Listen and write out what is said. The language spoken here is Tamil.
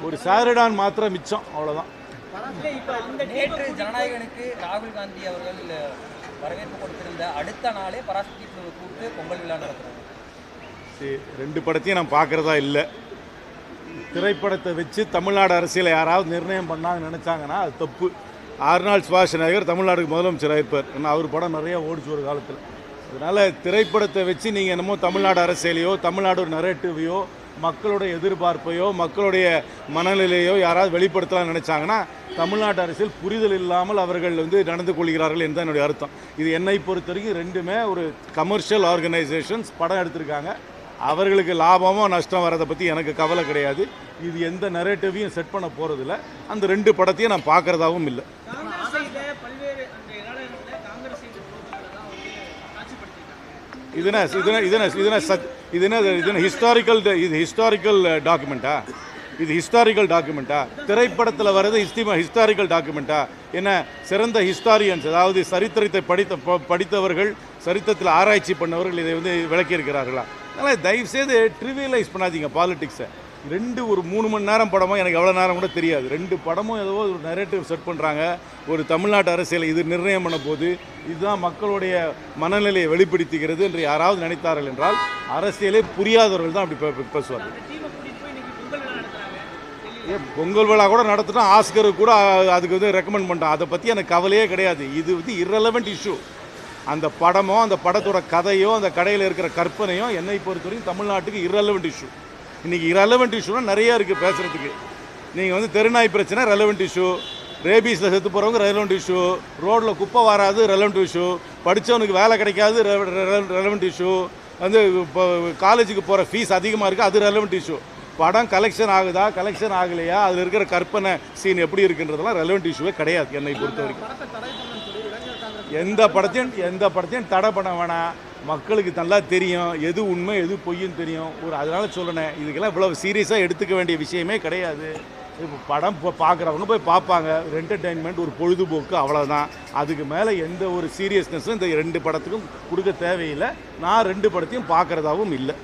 ஒரு சாரிடான் மாத்திரம் மிச்சம், அவ்வளோதான். நேற்று ஜனநாயகனுக்கு ராகுல் காந்தி அவர்கள் வரவேற்பு கொடுத்திருந்த அடுத்த நாளே பராசக்தி கூப்பிட்டு பொங்கல் விழா நடத்துறாங்க. சரி, ரெண்டு படத்தையும் நான் பார்க்குறதா இல்லை. திரைப்படத்தை வச்சு தமிழ்நாடு அரசியலை யாராவது நிர்ணயம் பண்ணாங்கன்னு நினச்சாங்கன்னா அது தப்பு. ஆர்னால்ட் ஷ்வார்ஸ்நெகர் தமிழ்நாடுக்கு முதலமைச்சர் ஆயிருப்பார். ஏன்னா அவர் படம் நிறையா ஓடிச்சு ஒரு காலத்தில். அதனால் திரைப்படத்தை வச்சு நீங்கள் என்னமோ தமிழ்நாடு அரசியலையோ தமிழ்நாடு ஒரு நரேட்டிவையோ மக்களுடைய எதிர்பார்ப்பையோ மக்களுடைய மனநிலையோ யாராவது வெளிப்படுத்தலாம்னு நினச்சாங்கன்னா தமிழ்நாட்டு அரசியல் புரிதல் இல்லாமல் அவர்கள் நடந்து கொள்கிறார்கள் என்று தான் என்னுடைய அர்த்தம். இது என்னை பொறுத்த வரைக்கும் ரெண்டுமே ஒரு கமர்ஷியல் ஆர்கனைசேஷன்ஸ் படம் எடுத்திருக்காங்க. அவர்களுக்கு லாபமோ நஷ்டம் வரதை பற்றி எனக்கு கவலை கிடையாது. இது எந்த நரேட்டிவையும் செட் பண்ண போகிறதில்ல. அந்த ரெண்டு படத்தையும் நான் பார்க்குறதாகவும் இல்லை. ஹிஸ்டாரிக்கல் டாக்குமெண்ட்டா? திரைப்படத்தில் வர்றது ஹிஸ்டாரிக்கல் டாக்குமெண்ட்டா? என்ன சிறந்த ஹிஸ்டாரியன்ஸ், அதாவது சரித்திரத்தை படித்தவர்கள், சரித்திரத்தில் ஆராய்ச்சி பண்ணவர்கள் இதை விளக்கியிருக்கிறார்களா? அதனால் தயவுசெய்து ட்ரிவியலைஸ் பண்ணாதீங்க பாலிடிக்ஸை. ஒரு 3 மணி நேரம் படமோ எனக்கு எவ்வளோ நேரம் கூட தெரியாது. 2 படமும் ஏதோ ஒரு நரேட்டிவ் செட் பண்ணுறாங்க. ஒரு தமிழ்நாட்டு அரசியலை இது நிர்ணயம் பண்ண போது இதுதான் மக்களுடைய மனநிலையை வெளிப்படுத்துகிறது என்று யாராவது நினைத்தார்கள் என்றால் அரசியலே புரியாதவர்கள் தான் அப்படி பேசுவார்கள். பொங்கல் விழா கூட நடத்தினா ஆஸ்கர் கூட அதுக்கு ரெக்கமெண்ட் பண்ணிட்டான். அதை பற்றி எனக்கு கவலையே கிடையாது. இது இரலவெண்ட் இஷ்யூ. அந்த படமோ அந்த படத்தோட கதையோ அந்த கடையில் இருக்கிற கற்பனையோ என்னை பொறுத்தவரைக்கும் தமிழ்நாட்டுக்கு இரலவெண்ட் இஷ்யூ. இன்றைக்கி ரெலவெண்ட் இஷ்யூனா நிறையா இருக்குது பேசுகிறதுக்கு. நீங்கள் தெருநாய் பிரச்சனை ரெலவெண்ட் இஷ்யூ, ரேபீஸில் செத்து போகிறவங்க ரெலவெண்ட் இஷ்யூ, ரோட்டில் குப்பை வராது ரெலவெண்ட் இஷ்யூ, படித்தவனுக்கு வேலை கிடைக்காது ரெலவெண்ட் இஷ்யூ, இப்போ காலேஜுக்கு போகிற ஃபீஸ் அதிகமாக இருக்குது அது ரெலவெண்ட் இஷ்யூ. படம் கலெக்ஷன் ஆகுதா கலெக்ஷன் ஆகலையா, அதில் இருக்கிற கற்பனை சீன் எப்படி இருக்குன்றதெல்லாம் ரெலவெண்ட் இஷ்யூவே கிடையாது என்னை பொறுத்த வரைக்கும். எந்த படத்தையும் தடை பண்ண வேணாம். மக்களுக்கு நல்லா தெரியும் எது உண்மை எது பொய்ன்னு தெரியும். அதனால சொல்லணேன், இதுக்கெல்லாம் இவ்வளோ சீரியஸாக எடுத்துக்க வேண்டிய விஷயமே கிடையாது. இப்போ படம் பார்க்குறவங்க போய் பார்ப்பாங்க, ஒரு என்டர்டெயின்மெண்ட், ஒரு பொழுதுபோக்கு, அவ்வளோதான். அதுக்கு மேலே எந்த ஒரு சீரியஸ்னஸும் இந்த 2 படத்துக்கும் கொடுக்க தேவையில்லை. நான் 2 படத்தையும் பார்க்குறதாவும் இல்லை.